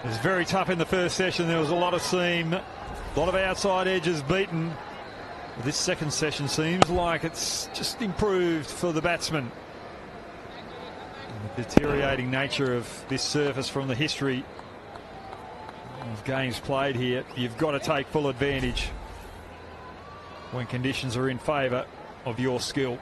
was very tough in the first session. There was a lot of seam, a lot of outside edges beaten. This second session seems like it's just improved for the batsman. The deteriorating nature of this surface from the history of games played here, you've got to take full advantage when conditions are in favour of your skill.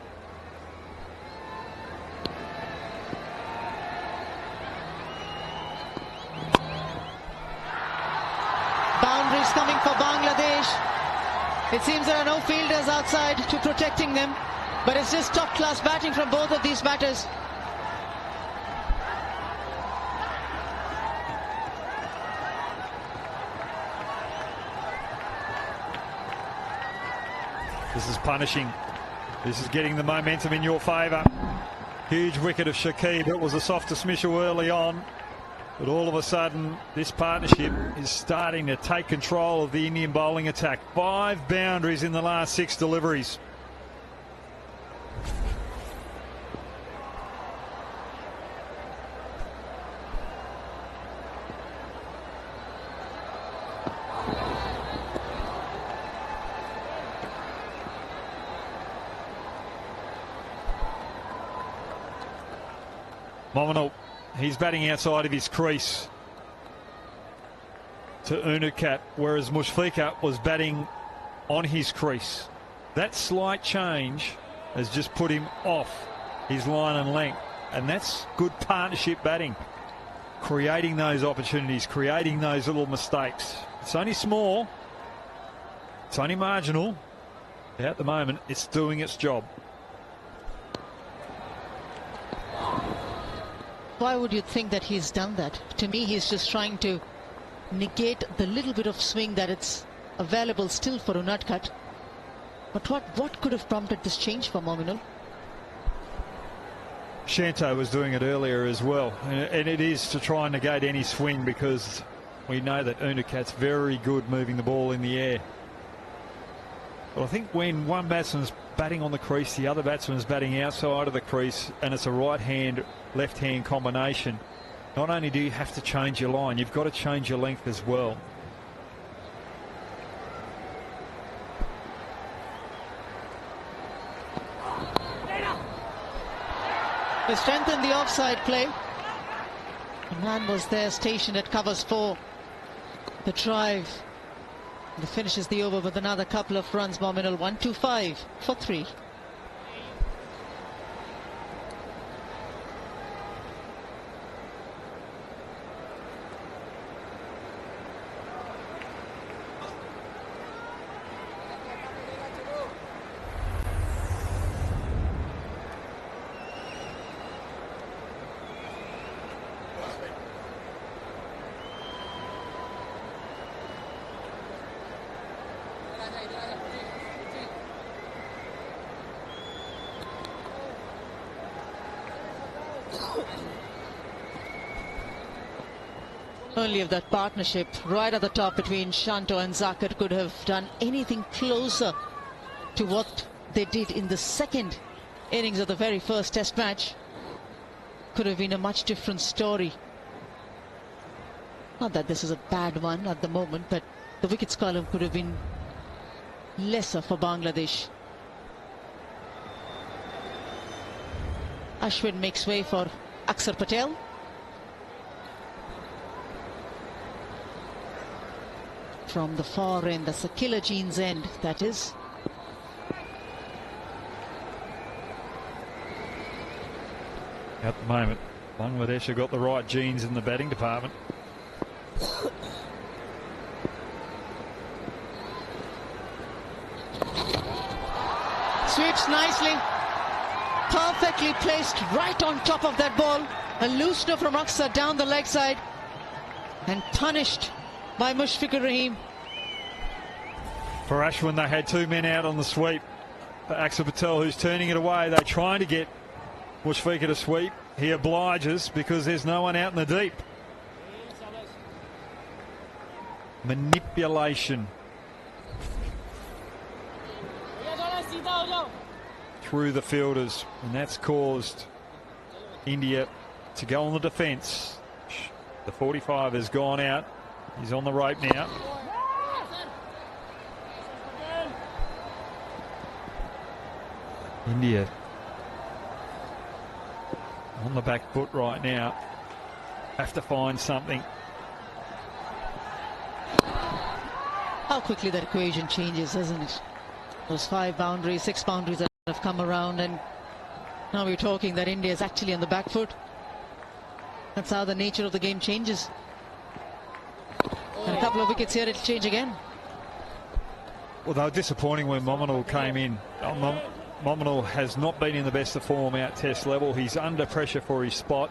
Boundaries coming for Bangladesh. It seems there are no fielders outside to protecting them, but it's just top-class batting from both of these batters. This is punishing. This is getting the momentum in your favour. Huge wicket of Shakib. It was a soft dismissal early on, but all of a sudden this partnership is starting to take control of the Indian bowling attack. 5 boundaries in the last 6 deliveries. Mominal, he's batting outside of his crease to Unukat, whereas Mushfiqur was batting on his crease. That slight change has just put him off his line and length, and that's good partnership batting, creating those opportunities, creating those little mistakes. It's only small, it's only marginal. At the moment, it's doing its job. Why would you think that he's done that? To me, he's just trying to negate the little bit of swing that it's available still for Unadkat. But what could have prompted this change for Mominul? Shanto was doing it earlier as well, and it is to try and negate any swing, because we know that Unadkat's very good moving the ball in the air. But I think when one batsman's batting on the crease, the other batsman's batting outside of the crease, and it's a right-hand, left-hand combination, not only do you have to change your line, you've got to change your length as well. They strengthened the offside play. The man was there stationed at covers 4. The drive. And finishes the over with another couple of runs. Mominul 1-2-5 for 3. Only if that partnership right at the top between Shanto and Zakir could have done anything closer to what they did in the second innings of the very first test match, could have been a much different story. Not that this is a bad one at the moment, but the wickets column could have been lesser for Bangladesh. Ashwin makes way for Akshar Patel. From the far end, that's a Killer Jean's end, that is. At the moment, Bangladesh have got the right genes in the batting department. Sweeps nicely. Perfectly placed right on top of that ball. A loosener from Akshar down the leg side. And punished by Mushfiqur Rahim. For Ashwin, they had 2 men out on the sweep. For Akshar Patel, who's turning it away, they're trying to get Mushfiqur to sweep. He obliges because there's no one out in the deep. Manipulation through the fielders, and that's caused India to go on the defence. The 45 has gone out. He's on the rope now. India on the back foot right now. Have to find something. How quickly that equation changes, doesn't it? Those 5 boundaries, 6 boundaries that have come around, and now we're talking that India is actually on the back foot. That's how the nature of the game changes. And a couple of wickets here, it'll change again. Well, they were disappointing when Mominal came in. Mominal has not been in the best of form out Test level. He's under pressure for his spot.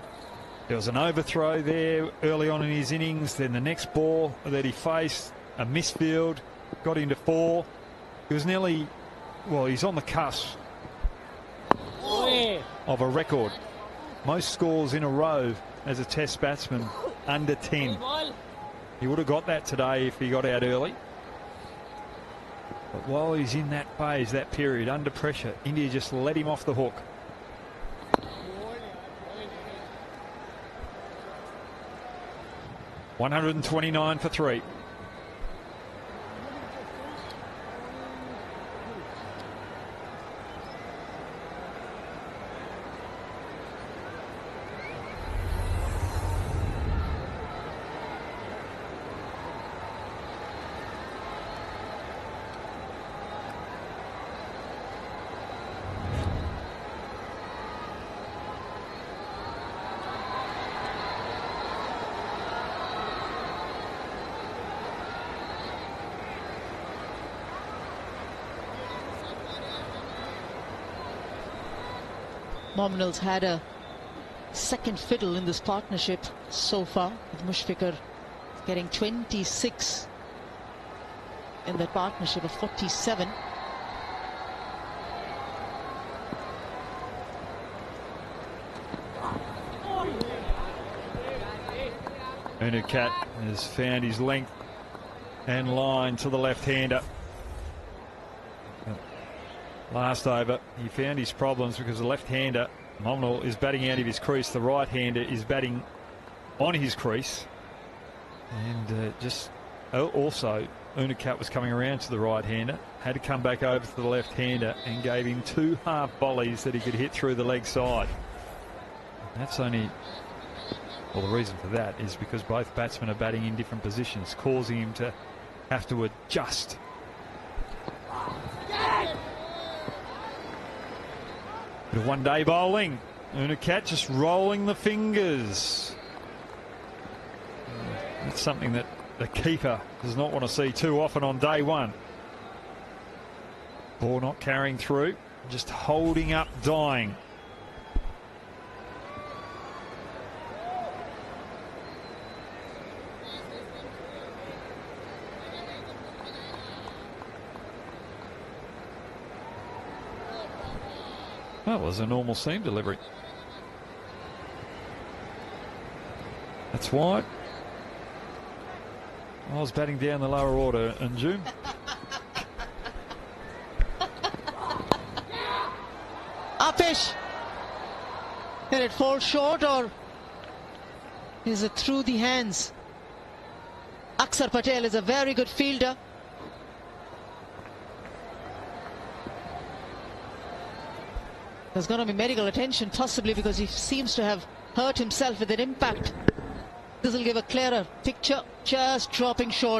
There was an overthrow there early on in his innings. Then the next ball that he faced, a misfield, got into 4. He was nearly, well, he's on the cusp of a record. Most scores in a row as a Test batsman under 10. He would have got that today if he got out early. But while he's in that phase, that period, under pressure, India just let him off the hook. $129 for 3. Mominal's had a second fiddle in this partnership so far, with Mushfiqur getting 26 in that partnership of 47. Turnip has found his length and line to the left-hander. Last over, he found his problems because the left-hander, Mominal, is batting out of his crease. The right-hander is batting on his crease. And also, Turnip was coming around to the right-hander, had to come back over to the left-hander and gave him 2 half volleys that he could hit through the leg side. And that's only, well, the reason for that is because both batsmen are batting in different positions, causing him to have to adjust. Bit of one-day bowling. Turnip just rolling the fingers. That's something that the keeper does not want to see too often on day one. Ball not carrying through, just holding up, dying. That was a normal seam delivery. That's wide. I was batting down the lower order, and June. Upish. Did it fall short, or is it through the hands? Akshar Patel is a very good fielder. There's going to be medical attention, possibly because he seems to have hurt himself with an impact. This will give a clearer picture. Just dropping short.